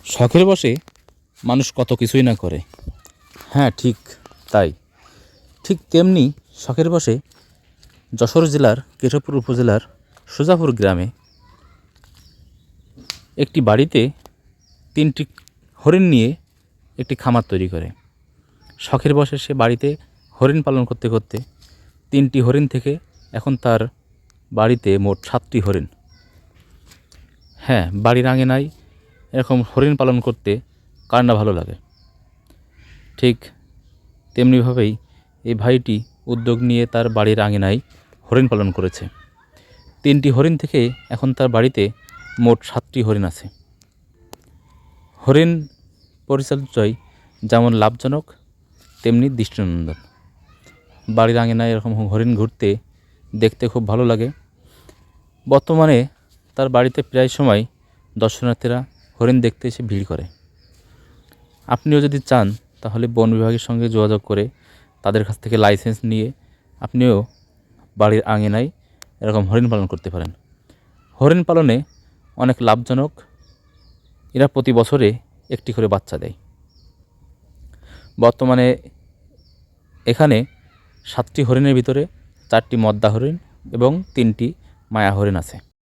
শখের বশে মানুষ কত কিছুই না করে। হ্যাঁ, ঠিক তাই। ঠিক তেমনি শখের বশে যশোর জেলার কেশবপুর উপজেলার সুজাপুর গ্রামে একটি বাড়িতে 3টি হরিণ নিয়ে একটি খামার তৈরি করে। শখের বশে সে বাড়িতে হরিণ পালন করতে করতে 3টি হরিণ থেকে এখন তার বাড়িতে মোট 7টি হরিণ। হ্যাঁ, বাড়ির আঙিনায় এরকম হরিণ পালন করতে কার না ভালো লাগে। ঠিক তেমনিভাবেই এই ভাইটি উদ্যোগ নিয়ে তার বাড়ির আঙিনায় হরিণ পালন করেছে। 3টি হরিণ থেকে এখন তার বাড়িতে মোট 7টি হরিণ আছে। হরিণ পরিচর্যায় যেমন লাভজনক তেমনি দৃষ্টিনন্দন। বাড়ির আঙিনায় এরকম হরিণ ঘুরতে দেখতে খুব ভালো লাগে। বর্তমানে তার বাড়িতে প্রায় সময় দর্শনার্থীরা হরিণ দেখতে এসে ভিড় করে। আপনিও যদি চান তাহলে বন বিভাগের সঙ্গে যোগাযোগ করে তাদের কাছ থেকে লাইসেন্স নিয়ে আপনিও বাড়ির আঙিনায় এরকম হরিণ পালন করতে পারেন। হরিণ পালনে অনেক লাভজনক। এরা প্রতি বছরে একটি করে বাচ্চা দেয়। বর্তমানে এখানে 7টি হরিণের ভিতরে 4টি মদ্দা হরিণ এবং 3টি মায়া হরিণ আছে।